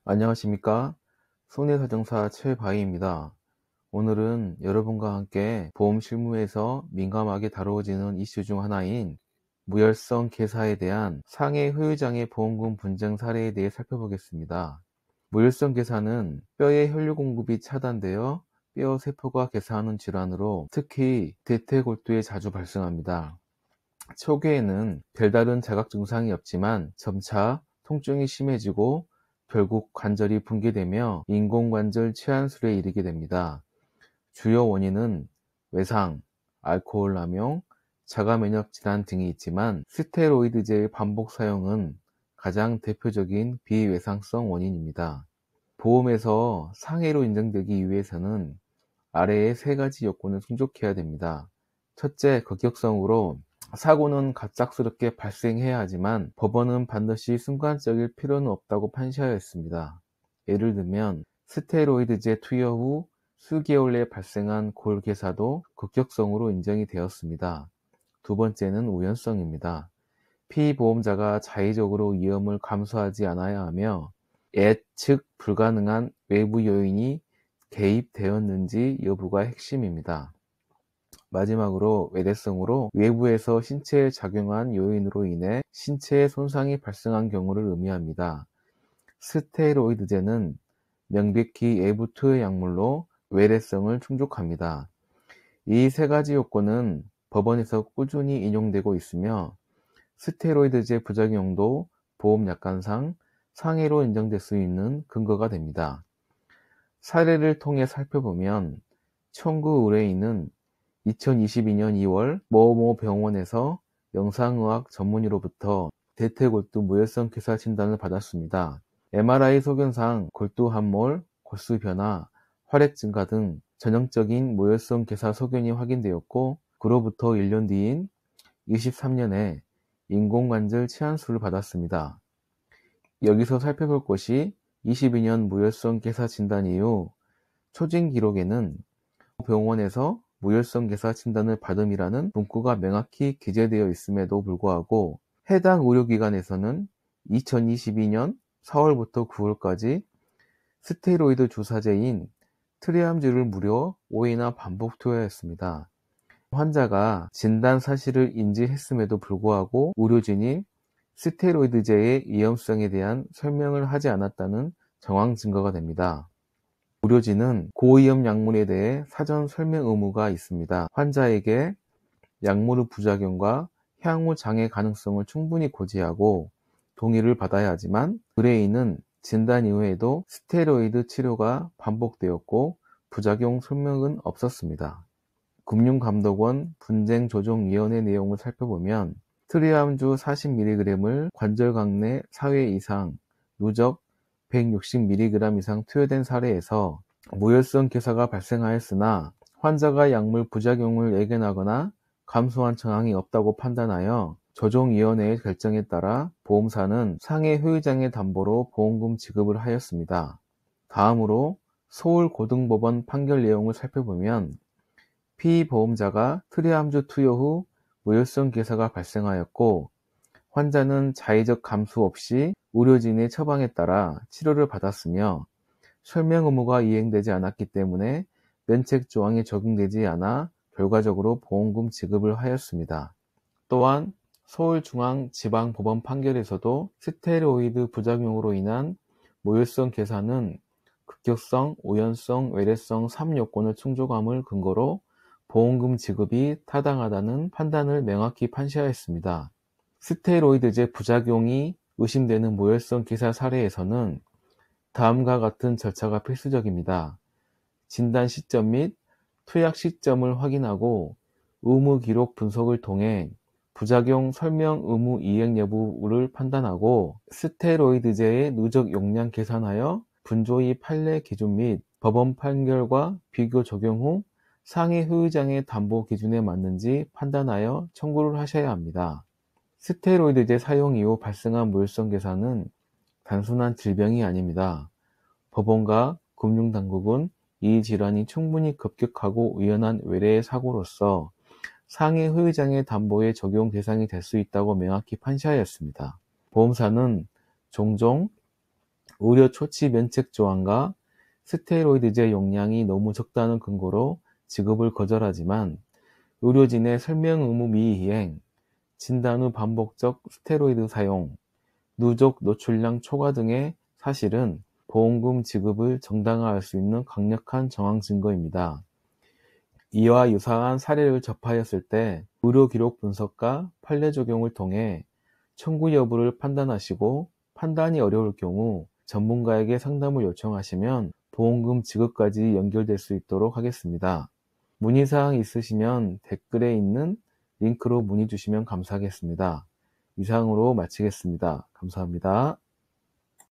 안녕하십니까? 손해사정사 최바이입니다. 오늘은 여러분과 함께 보험 실무에서 민감하게 다루어지는 이슈 중 하나인 무혈성 괴사에 대한 상해 후유장애 보험금 분쟁 사례에 대해 살펴보겠습니다. 무혈성 괴사는 뼈의 혈류 공급이 차단되어 뼈 세포가 괴사하는 질환으로 특히 대퇴골두에 자주 발생합니다. 초기에는 별다른 자각 증상이 없지만 점차 통증이 심해지고 결국 관절이 붕괴되며 인공관절 체한술에 이르게 됩니다. 주요 원인은 외상, 알코올 남용, 자가면역 질환 등이 있지만 스테로이드제의 반복 사용은 가장 대표적인 비외상성 원인입니다. 보험에서 상해로 인정되기 위해서는 아래의 세 가지 요건을 충족해야 됩니다. 첫째, 급격성으로 사고는 갑작스럽게 발생해야 하지만 법원은 반드시 순간적일 필요는 없다고 판시하였습니다. 예를 들면 스테로이드제 투여 후 수개월 내에 발생한 골괴사도 급격성으로 인정이 되었습니다. 두 번째는 우연성입니다. 피보험자가 자의적으로 위험을 감수하지 않아야 하며 예측 불가능한 외부 요인이 개입되었는지 여부가 핵심입니다. 마지막으로 외래성으로 외부에서 신체에 작용한 요인으로 인해 신체에 손상이 발생한 경우를 의미합니다. 스테로이드제는 명백히 외부 투여 약물로 외래성을 충족합니다. 이 세 가지 요건은 법원에서 꾸준히 인용되고 있으며 스테로이드제 부작용도 보험 약관상 상해로 인정될 수 있는 근거가 됩니다. 사례를 통해 살펴보면 청구 의뢰인은 2022년 2월某某병원에서 영상의학 전문의로부터 대퇴골두 무혈성 괴사 진단을 받았습니다. MRI 소견상 골두 함몰, 골수 변화, 활액 증가 등 전형적인 무혈성 괴사 소견이 확인되었고 그로부터 1년 뒤인 23년에 인공관절 체한술을 받았습니다. 여기서 살펴볼 것이 22년 무혈성 괴사 진단 이후 초진 기록에는 병원에서 무혈성 괴사 진단을 받음이라는 문구가 명확히 기재되어 있음에도 불구하고 해당 의료기관에서는 2022년 4월부터 9월까지 스테로이드 주사제인 트리암주를 무려 5회나 반복 투여했습니다. 환자가 진단 사실을 인지했음에도 불구하고 의료진이 스테로이드제의 위험성에 대한 설명을 하지 않았다는 정황 증거가 됩니다. 의료진은 고위험 약물에 대해 사전 설명 의무가 있습니다. 환자에게 약물의 부작용과 향후 장애 가능성을 충분히 고지하고 동의를 받아야 하지만 의뢰인은 진단 이후에도 스테로이드 치료가 반복되었고 부작용 설명은 없었습니다. 금융감독원 분쟁조정위원회 내용을 살펴보면 트리암주 40mg을 관절각 내 4회 이상, 누적 160mg 이상 투여된 사례에서 무혈성 괴사가 발생하였으나 환자가 약물 부작용을 예견하거나 감수한 정황이 없다고 판단하여 조정위원회의 결정에 따라 보험사는 상해 후유장애 담보로 보험금 지급을 하였습니다. 다음으로 서울고등법원 판결 내용을 살펴보면 피보험자가 트리암주 투여 후 무혈성 괴사가 발생하였고 환자는 자의적 감수 없이 의료진의 처방에 따라 치료를 받았으며 설명 의무가 이행되지 않았기 때문에 면책 조항이 적용되지 않아 결과적으로 보험금 지급을 하였습니다. 또한 서울중앙지방법원 판결에서도 스테로이드 부작용으로 인한 무혈성 괴사는 급격성, 우연성, 외래성 3요건을 충족함을 근거로 보험금 지급이 타당하다는 판단을 명확히 판시하였습니다. 스테로이드제 부작용이 의심되는 무혈성 괴사 사례에서는 다음과 같은 절차가 필수적입니다. 진단 시점 및 투약 시점을 확인하고 의무 기록 분석을 통해 부작용 설명 의무 이행 여부를 판단하고 스테로이드제의 누적 용량 계산하여 분조의 판례 기준 및 법원 판결과 비교 적용 후 상해 후유장애 담보 기준에 맞는지 판단하여 청구를 하셔야 합니다. 스테로이드제 사용 이후 발생한 무혈성 괴사는 단순한 질병이 아닙니다. 법원과 금융당국은 이 질환이 충분히 급격하고 우연한 외래의 사고로서 상해 후유장애 담보의 적용 대상이 될 수 있다고 명확히 판시하였습니다. 보험사는 종종 의료 초치 면책 조항과 스테로이드제 용량이 너무 적다는 근거로 지급을 거절하지만 의료진의 설명 의무 미이행, 진단 후 반복적 스테로이드 사용, 누적 노출량 초과 등의 사실은 보험금 지급을 정당화할 수 있는 강력한 정황 증거입니다. 이와 유사한 사례를 접하였을 때 의료 기록 분석과 판례 적용을 통해 청구 여부를 판단하시고 판단이 어려울 경우 전문가에게 상담을 요청하시면 보험금 지급까지 연결될 수 있도록 하겠습니다. 문의사항 있으시면 댓글에 있는 링크로 문의 주시면 감사하겠습니다. 이상으로 마치겠습니다. 감사합니다.